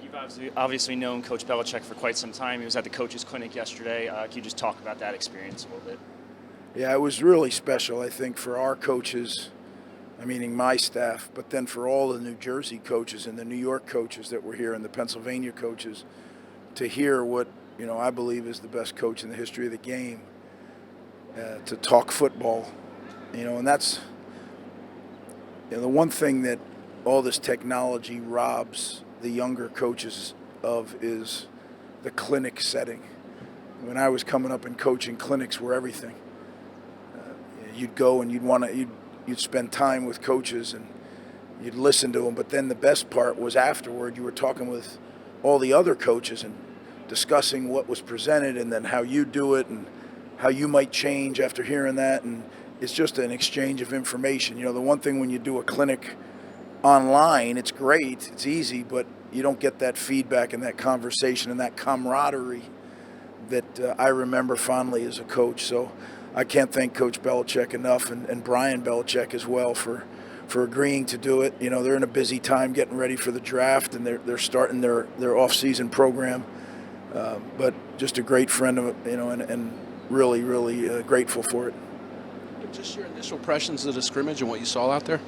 You've obviously known Coach Belichick for quite some time. He was at the coaches' clinic yesterday. Can you just talk about that experience a little bit? Yeah, it was really special, I think, for our coaches, meaning my staff, but then for all the New Jersey coaches and the New York coaches that were here and the Pennsylvania coaches to hear what, I believe is the best coach in the history of the game, to talk football, and that's the one thing that all this technology robs the younger coaches of is the clinic setting. When I was coming up and coaching, clinics were everything. You'd go and you'd spend time with coaches and you'd listen to them. But then the best part was afterward, you were talking with all the other coaches and discussing what was presented and then how you do it and how you might change after hearing that. And it's just an exchange of information. The one thing when you do a clinic online, it's great, it's easy, but you don't get that feedback and that conversation and that camaraderie that I remember fondly as a coach. So I can't thank Coach Belichick enough and Brian Belichick as well for agreeing to do it. They're in a busy time getting ready for the draft and they're starting their off-season program. But just a great friend of and really, really grateful for it. Just your initial impressions of the scrimmage and what you saw out there?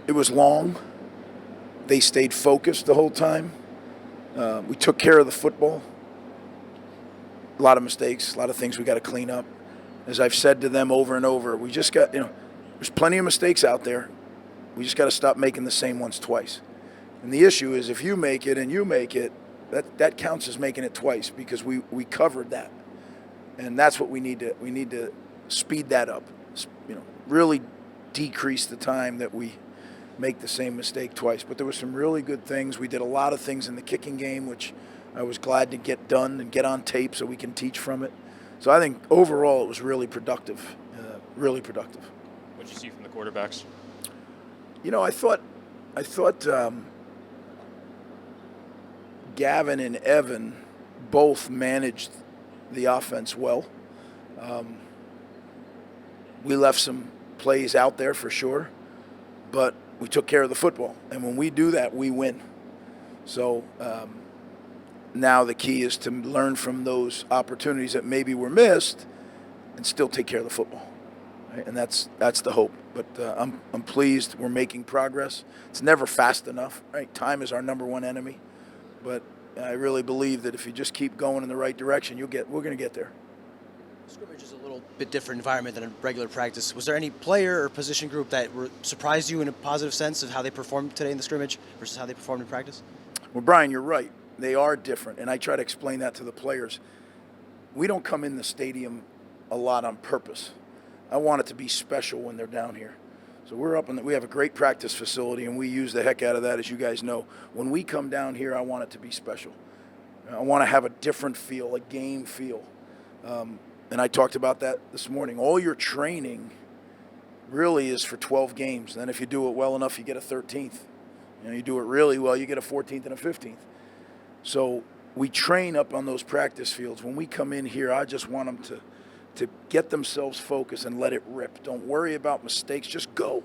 It was long. They stayed focused the whole time. We took care of the football. A lot of mistakes, a lot of things we got to clean up. As I've said to them over and over, we just got, there's plenty of mistakes out there. We just got to stop making the same ones twice. And the issue is if you make it and you make it, that counts as making it twice because we covered that. And that's what we need to speed that up. Really decrease the time that we make the same mistake twice. But there were some really good things. We did a lot of things in the kicking game, which I was glad to get done and get on tape so we can teach from it. So I think overall it was really productive, really productive. What did you see from the quarterbacks? I thought Gavin and Evan both managed the offense well. We left some plays out there for sure, but we took care of the football. And when we do that, we win. So now the key is to learn from those opportunities that maybe were missed and still take care of the football. Right? And that's the hope. But I'm pleased we're making progress. It's never fast enough. Right? Time is our number one enemy. But I really believe that if you just keep going in the right direction, we're going to get there. Scrimmage is a little bit different environment than a regular practice. Was there any player or position group that surprised you in a positive sense of how they performed today in the scrimmage versus how they performed in practice? Well, Brian, you're right. They are different, and I try to explain that to the players. We don't come in the stadium a lot on purpose. I want it to be special when they're down here. So we have a great practice facility, and we use the heck out of that, as you guys know. When we come down here, I want it to be special. I want to have a different feel, a game feel. And I talked about that this morning. All your training really is for 12 games. Then if you do it well enough, you get a 13th. You do it really well, you get a 14th and a 15th. So we train up on those practice fields. When we come in here, I just want them to get themselves focused and let it rip. Don't worry about mistakes, just go.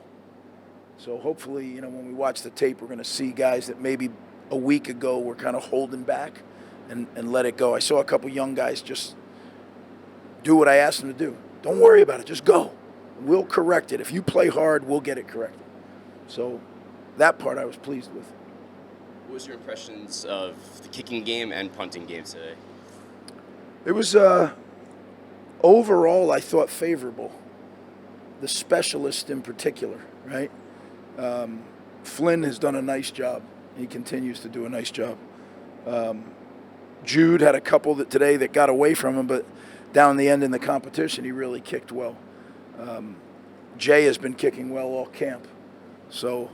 So hopefully, when we watch the tape, we're going to see guys that maybe a week ago were kind of holding back and let it go. I saw a couple young guys just do what I asked them to do. Don't worry about it, just go. We'll correct it. If you play hard, we'll get it corrected. So that part I was pleased with. What was your impressions of the kicking game and punting game today? It was overall, I thought, favorable. The specialist in particular, right? Flynn has done a nice job. He continues to do a nice job. Jude had a couple today that got away from him, but down the end in the competition, he really kicked well. Jay has been kicking well all camp. So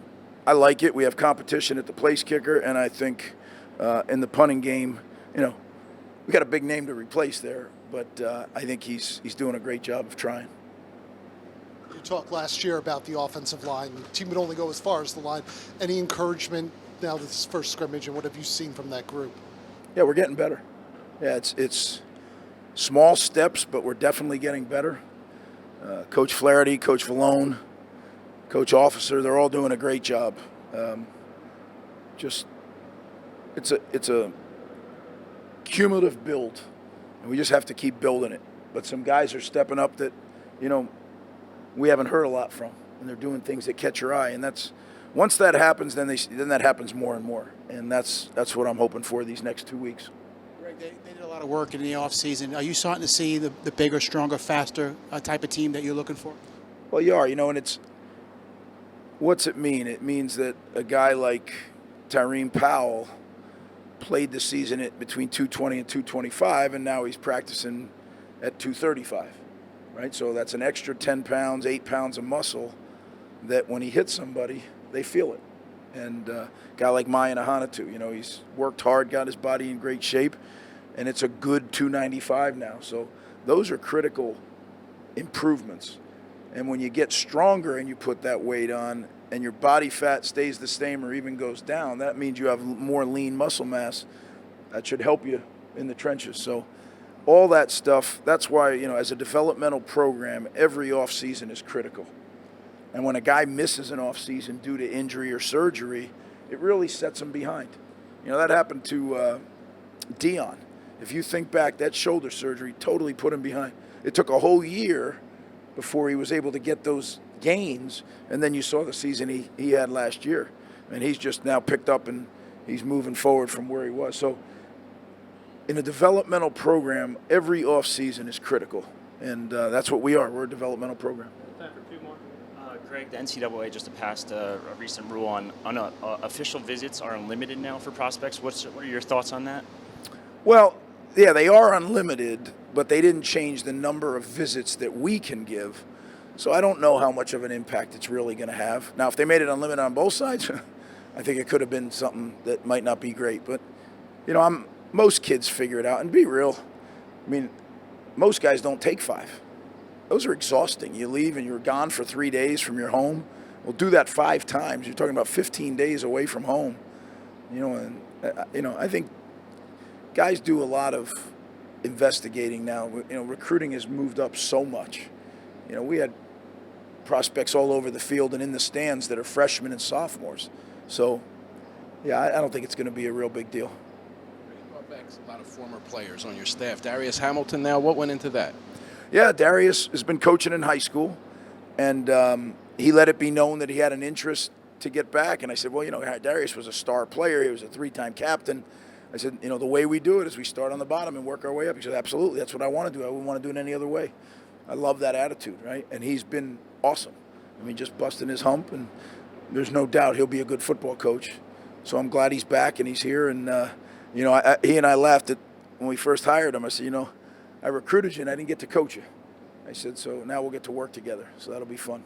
I like it. We have competition at the place kicker, and I think in the punting game, we got a big name to replace there, but I think he's doing a great job of trying. You talked last year about the offensive line. The team would only go as far as the line. Any encouragement now this first scrimmage, and what have you seen from that group? Yeah, we're getting better. Yeah, it's small steps, but we're definitely getting better. Coach Flaherty, Coach Vallone, Coach Officer, they're all doing a great job. Just it's a cumulative build, and we just have to keep building it. But some guys are stepping up that, we haven't heard a lot from, and they're doing things that catch your eye. And that's once that happens, then that happens more and more, and that's what I'm hoping for these next 2 weeks. Greg, they did a lot of work in the offseason. Are you starting to see the bigger, stronger, faster type of team that you're looking for? Well, you are, and it's what's it mean? It means that a guy like Tyreen Powell played the season at between 220 and 225, and now he's practicing at 235, right? So that's an extra 10 pounds, 8 pounds of muscle that when he hits somebody, they feel it. And a guy like Mayan Ahanatu, he's worked hard, got his body in great shape, and it's a good 295 now. So those are critical improvements. And when you get stronger and you put that weight on and your body fat stays the same or even goes down, that means you have more lean muscle mass. That should help you in the trenches. So all that stuff, that's why, as a developmental program, every off-season is critical. And when a guy misses an off-season due to injury or surgery, it really sets him behind. That happened to Dion. If you think back, that shoulder surgery totally put him behind. It took a whole year before he was able to get those gains, and then you saw the season he had last year. And he's just now picked up and he's moving forward from where he was. So in a developmental program, every off-season is critical, and that's what we are. We're a developmental program. Greg, the NCAA just passed a recent rule on official visits are unlimited now for prospects. What are your thoughts on that? Well, yeah, they are unlimited, but they didn't change the number of visits that we can give. So I don't know how much of an impact it's really going to have. Now, if they made it unlimited on both sides, I think it could have been something that might not be great. But, most kids figure it out. And be real, most guys don't take 5. Those are exhausting. You leave and you're gone for 3 days from your home. Well, do that 5 times. You're talking about 15 days away from home. I think guys do a lot of investigating now. Recruiting has moved up so much. We had prospects all over the field and in the stands that are freshmen and sophomores. So, yeah, I don't think it's going to be a real big deal. You brought back a lot of former players on your staff. Darius Hamilton now, what went into that? Yeah, Darius has been coaching in high school, and he let it be known that he had an interest to get back. And I said, well, Darius was a star player. He was a 3-time captain. I said, the way we do it is we start on the bottom and work our way up. He said, absolutely, that's what I want to do. I wouldn't want to do it any other way. I love that attitude, right? And he's been awesome. Just busting his hump, and there's no doubt he'll be a good football coach. So I'm glad he's back and he's here. And, he and I laughed at when we first hired him. I said, I recruited you and I didn't get to coach you. I said, so now we'll get to work together. So that'll be fun.